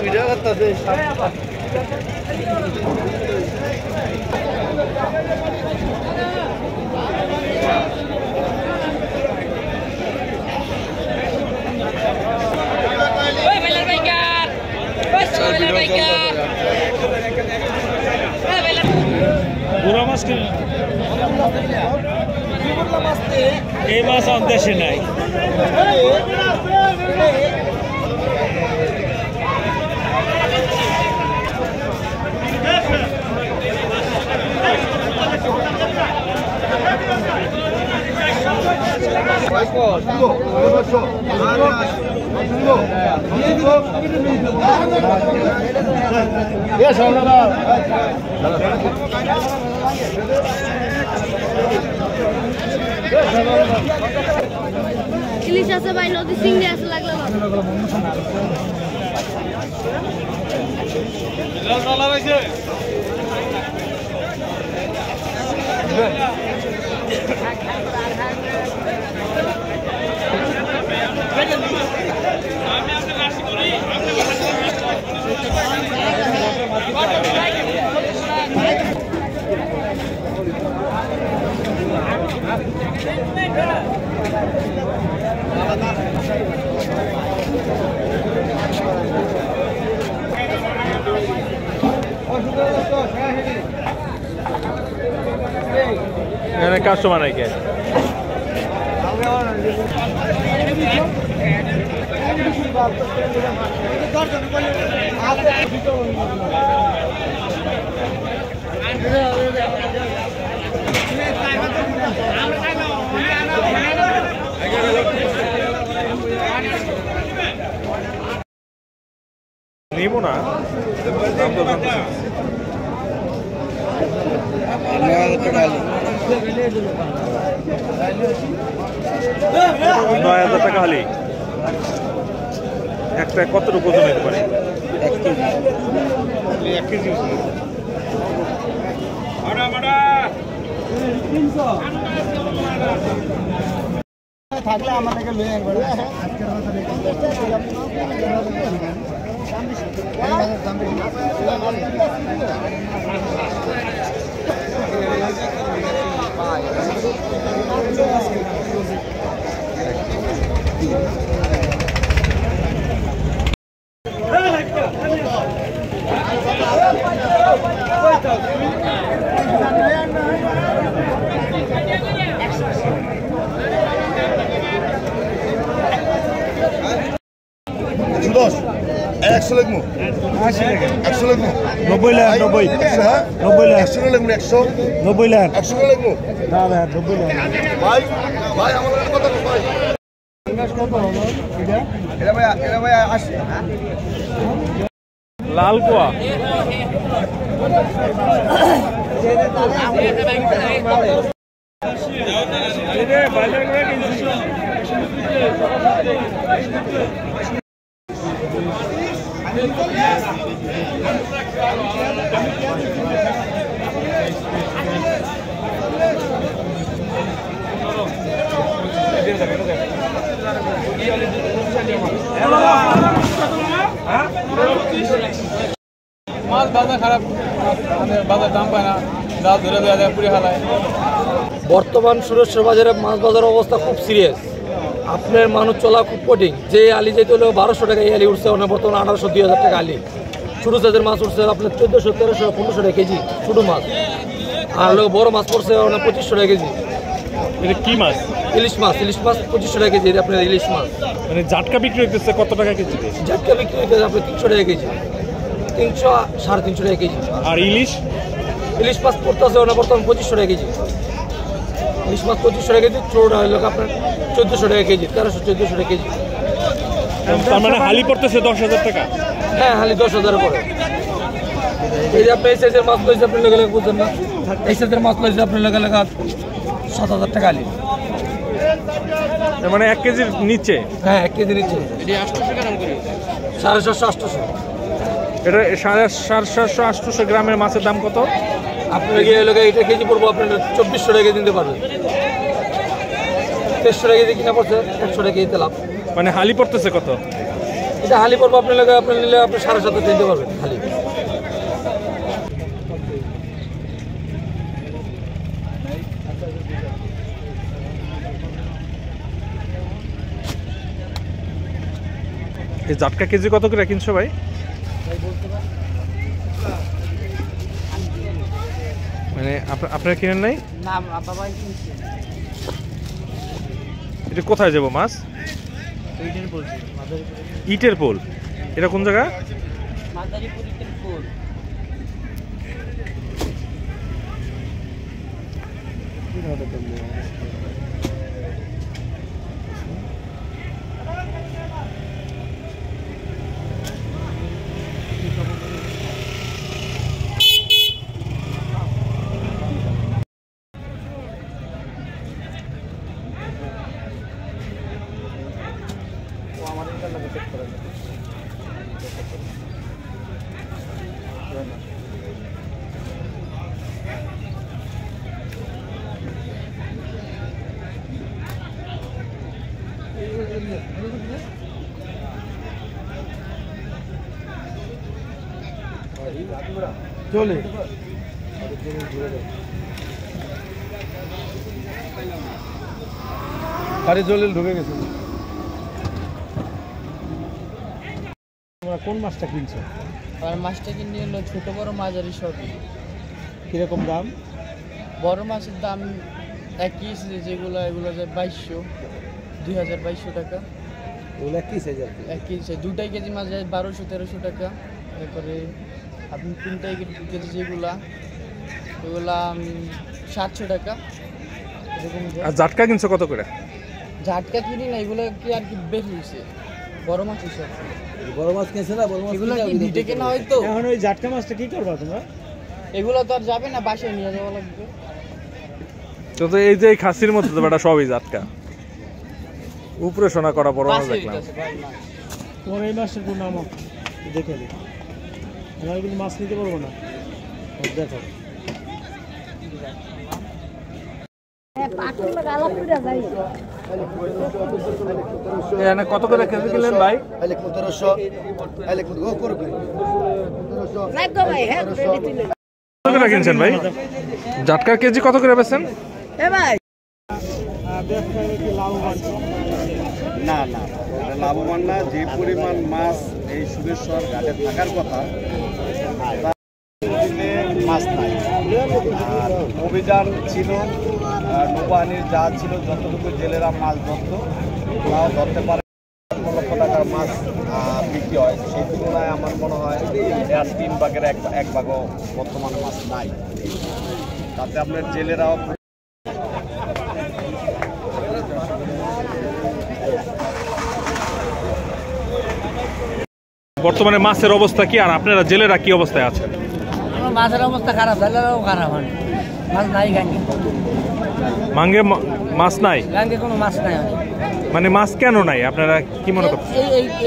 Video করতেছে বুড়া মাছ এই মাছ দেশে নাই। ইলিশ আছে ভাই, নদী চিংড়ি আছে, লাগলো এখানে কাস্টমার নাকি নিব না। 9,000 টাকা হলে একটা কতটুকু ওজন হতে পারে? 1 কেজি থাকলে আমাদেরকে লয়ে একবার লাল কোয়া মাছ বাজার খারাপ, বাজার দাম পায় না, জাল ধরে দেওয়া যায়, পুড়ে ফেলায়। বর্তমান সুরেশ্বর বাজারে মাছ বাজারের অবস্থা খুব সিরিয়াস। আপনার মানুষ চলা খুব কঠিন। যে আলি যেতে হলেও 1200 টাকা এই আলি উঠছে, বর্তমানে 1800 2000 টাকা আলি। ছোটো সাইজের মাছ উঠছে আপনার 1400 1300 1500 টাকা কেজি ছোটো মাছ। আর লোক বড় মাছ পড়ছে 2500 টাকা কেজি। এটা কি মাছ? ইলিশ মাছ। ইলিশ মাছ 2500 টাকা কেজি। আপনার ইলিশ মাছ মানে জাটকা বিক্রি হইতেছে কত টাকা কেজি? জাটকা বিক্রি হইতেছে আপনার 300 টাকা কেজি, 300 350 টাকা কেজি। আর ইলিশ মাছ পড়তেছে বর্তমানে 2500 টাকা কেজি। ইলিশ মাছ 2500 টাকা কেজি, ছোটটা হলো আপনার 1400 টাকা কেজি, 1300-1400 টাকা কেজি। তার মানে হালি পড়তেছে 10,000 টাকা। হ্যাঁ, হালি 10,000 পড়ে। এই যে আপনি এই সাইজের মাছ লইছে আপনি লেগে বুঝছেন না, এই সাইজের মাছ লইছে আপনি লেগে 7,000 টাকা হালি। তার মানে 1 কেজির নিচে। হ্যাঁ, 1 কেজি নিচে 750-800। এটা 750-800 গ্রামের মাছের দাম কত? আপনার গিয়ে এলাকায় এটা কেজি পড়বো আপনার 2400 টাকা দিতে পারবেন। 2300 টাকা কেজি কিনা পড়ছে, 100 টাকা কেজিতে লাভ। মানে হালি পড়তেছে কত? এটা হালি পড়বো আপনার এলাকায়, আপনি নিলে আপনি 750 দিতে পারবেন হালি। এই জাটকা কেজি কত করে কিনছো ভাই? মানে আপনারা কিনেন নাই? না বাবাই কিনছে। এটা কোথায় যাবো মাছ? ইটের পোল। এটা কোন জায়গা? মাদারীপুর ইটের পোল। চলে গাড়ি চলে ঢুকে গেছে। তোমরা কোন মাছটা কিনছো? আর মাছটা কিনে হলো ছোট বড় মাঝারি সবই। কিরকম দাম? বড় মাছের দাম একই যেগুলো, এগুলো যায় 2200, 2200 টাকা। ওগুলা কি সাইজ আর কি? একই 2 কেজি মাছ যায় 1200-1300 টাকা। তারপরে আপনি 3 কেজি যেগুলা, এগুলা 700 টাকা এরকম। আর জাটকা কিনছো কত করে? ঝাটকা কিনি না, এগুলো কি আর কি বেশি হয়েছে বড় মাছ হিসাব। বড় মাছ কিনছে না? বড় মাছ এগুলো কি ভিটে কেনা হয়তো। এখন ওই জাটকা মাছটা কি করবা তোমরা? এগুলো তো আর যাবে না, বাসায় নিয়ে যাওয়া লাগবে। তো এই যে খাসির মধ্যে তো বেটা সবই জাটকা, উপরে সোনা করা বড় মাছ দেখলাম। তোমার এই মাছটার কোন নাম দেখে নি? আমরা কিন্তু মাছ নিতে পারবো না। দেখো এখানে কত করে কেজি কিনলেন ভাই? 1500 কত করে কিনছেন ভাই? জাটকার কেজি কত করে বেচেন? না না, এটা লাভবান না। যে পরিমাণ মাছ এই সুরেশ্বর ঘাটে থাকার কথা, মাছ নাই। আর অভিযান ছিল, নৌবাহিনীর জাহাজ ছিল, যতটুকু জেলেরা মাছ ধরত তাও ধরতে পারে। 1 লক্ষ টাকার মাছ বিক্রি হয়, সেই তুলনায় আমার মনে হয় এর 3 ভাগের 1 ভাগও বর্তমানে মাছ নাই। তাতে আপনার জেলেরাও বর্তমানে মাছের অবস্থা কি, আর আপনারা জেলেরা কি অবস্থায় আছেন? মাছের অবস্থা খারাপ, জেলেরাও খারাপ। মাছ নাই গাঙ্গে, মাঙ্গে মাছ নাই। গাঙ্গে কোনো মাছ নাই। মানে মাছ কেন নাই আপনারা কি মনে করছেন?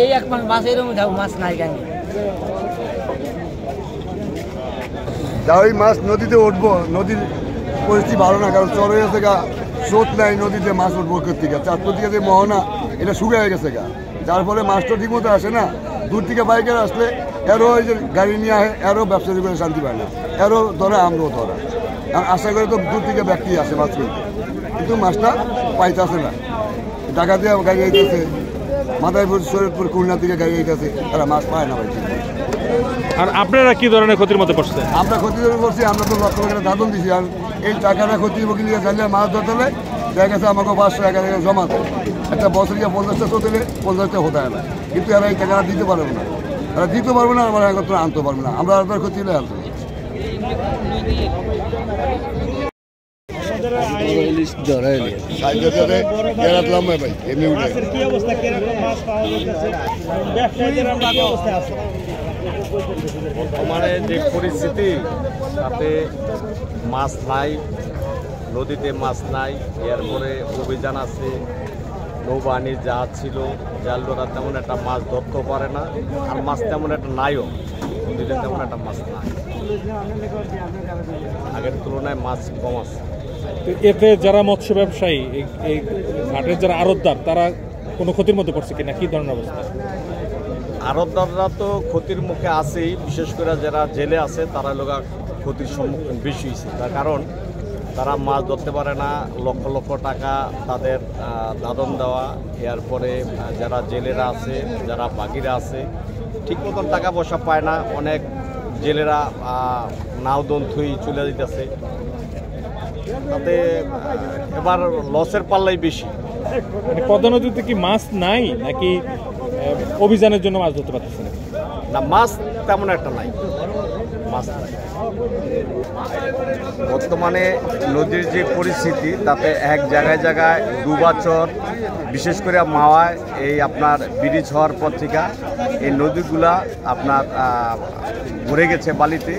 এই 1 মাস মাছ এরকম মাছ নাই গাঙ্গে। ওই মাছ নদীতে উঠবো, নদীর পরিস্থিতি ভালো না, কারণ চর হয়ে গেছে গা, স্রোত নাই, নদীতে মাছ উঠবো থেকে 4 থেকে যে মোহনা এটা শুকিয়ে গেছে গা, যার ফলে মাছটা ঠিক মতো আসে না। দূর থেকে বাইকের আসলে এরও ওই যে গাড়ি নিয়ে আসে, এরও ব্যবসায়ী করে শান্তি পায় না, এরও ধরে আমরাও ধরা। আশা করে তো দূর থেকে ব্যক্তি আসে মাছ কিনতে, কিন্তু মাছটা পাইতেছে না। ঢাকা দিয়ে গাড়ি আইতেছে, মাদারীপুর, শরীয়তপুর, খুলনা থেকে গাড়ি আইতেছে, তারা মাছ পায় না ভাই। আর আপনারা কি ধরনের ক্ষতির মধ্যে পড়ছেন? আমরা ক্ষতি করছি, আমরা তো লক্ষ টাকা দাদন দিচ্ছি, আর এই টাকাটা ক্ষতি বকি নিয়ে চাইলে মাছ ধরতে হলে দেখা গেছে আমাকে 500 টাকা জমা দেয়। একটা বছরিয়া 50টা তো দিলে 50টা হতে হয় না, কিন্তু এরা এই টাকাটা দিতে পারবে না, এরা দিতে পারবে না, আমরা এখন আনতে পারবে না, আমরা আপনার ক্ষতি হলে আনতে। সাইডে গেরাতলাম ভাই এমনি উঠে মাছের কি অবস্থা, কিরকম মাছ পাওয়া যাচ্ছে, ব্যবসায়ীদের আমরা কি অবস্থা আছে? বর্তমানে যে পরিস্থিতি তাতে মাছ নাই, নদীতে মাছ নাই, এরপরে অভিযান আছে, নৌবাহিনীর জাহাজ ছিল, জালডোরা তেমন একটা মাছ ধরতেও পারে না, আর মাছ তেমন একটা নাইও, নদীতে তেমন একটা মাছ নাই, আগের তুলনায় মাছ কম আছে। এতে যারা মৎস্য ব্যবসায়ী এই ঘাটের যারা আড়তদার তারা কোনো ক্ষতির মধ্যে পড়ছে কিনা, কি ধরনের অবস্থা? আড়তদাররা তো ক্ষতির মুখে আছেই, বিশেষ করে যারা জেলে আছে তারা লোক ক্ষতির সম্মুখীন বেশি হয়েছে। তার কারণ তারা মাছ ধরতে পারে না, লক্ষ লক্ষ টাকা তাদের দাদন দেওয়া, এরপরে যারা জেলেরা আছে, যারা বাকিরা আছে ঠিক মতন টাকা পয়সা পায় না, অনেক জেলেরা নাও দন থুই চলে যেতেছে, তাতে এবার লসের পাল্লাই বেশি। মানে পদ্মা নদীতে কি মাছ নাই নাকি অভিযানের জন্য মাছ ধরতে পারতেছে না? না, মাছ তেমন একটা নাই, মাছ নাই। বর্তমানে নদীর যে পরিস্থিতি তাতে এক জায়গায় জায়গায় ডুবাচর, বিশেষ করে মাওয়ায় এই আপনার ব্রিজ হওয়ার পর থেকে এই নদীগুলা আপনার ভরে গেছে বালিতে।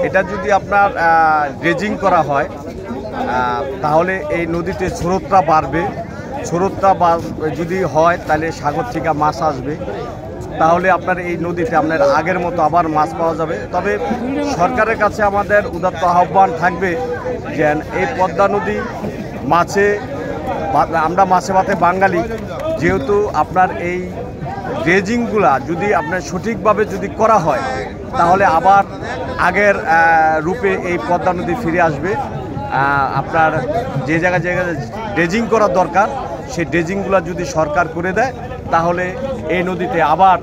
এটা যদি আপনার ড্রেজিং করা হয় তাহলে এই নদীতে স্রোতটা বাড়বে, স্রোতটা যদি হয় তাহলে সাগর থেকে মাছ আসবে, তাহলে আপনার এই নদীতে আপনার আগের মতো আবার মাছ পাওয়া যাবে। তবে সরকারের কাছে আমাদের উদাত্ত আহ্বান থাকবে যে এই পদ্মা নদী মাছে, আমরা মাছে ভাতে বাঙালি, যেহেতু আপনার এই ড্রেজিংগুলা যদি আপনার সঠিকভাবে যদি করা হয় তাহলে আবার আগের রূপে এই পদ্মা নদী ফিরে আসবে। আপনার যে জায়গায় ড্রেজিং করার দরকার সেই ড্রেজিংগুলো যদি সরকার করে দেয় তাহলে এই নদীতে আবার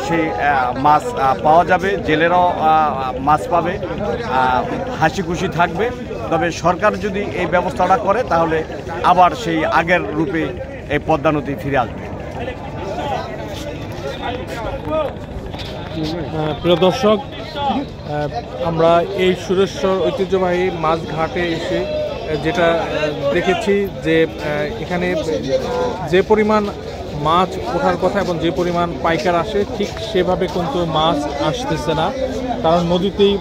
সেই মাছ পাওয়া যাবে, জেলেরাও মাছ পাবে, হাসি খুশি থাকবে। তবে সরকার যদি এই ব্যবস্থাটা করে তাহলে আবার সেই আগের রূপে এই পদ্মা নদী ফিরে আসবে। প্রিয় দর্শক, আমরা এই সুরেশ্বর ঐতিহ্যবাহী মাছ ঘাটে এসে যেটা দেখেছি যে এখানে যে পরিমাণ মাছ ওঠার কথা এবং যে পরিমাণ পাইকার আসে ঠিক সেভাবে কিন্তু মাছ আসতেছে না, কারণ নদীতেই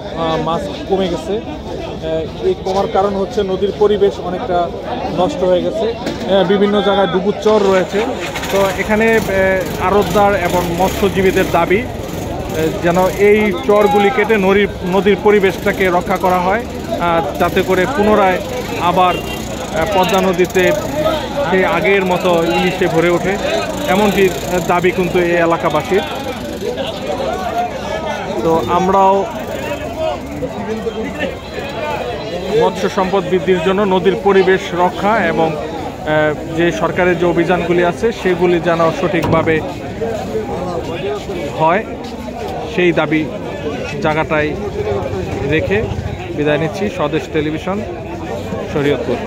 মাছ কমে গেছে। এই কমার কারণ হচ্ছে নদীর পরিবেশ অনেকটা নষ্ট হয়ে গেছে, বিভিন্ন জায়গায় ডুবুর চর রয়েছে। তো এখানে আড়তদার এবং মৎস্যজীবীদের দাবি যেন এই চরগুলি কেটে নদীর পরিবেশটাকে রক্ষা করা হয়, যাতে করে পুনরায় আবার পদ্মা নদীতে সেই আগের মতো ইলিশে ভরে ওঠে, এমনটি দাবি কিন্তু এই এলাকাবাসীর। তো আমরাও মৎস্য সম্পদ বৃদ্ধির জন্য নদীর পরিবেশ রক্ষা এবং যে সরকারের যে অভিযানগুলি আছে সেগুলি যেন সঠিকভাবে হয় সেই দাবি জায়গাটায় রেখে বিদায় নিচ্ছি। স্বদেশ টেলিভিশন, শরীয়তপুর।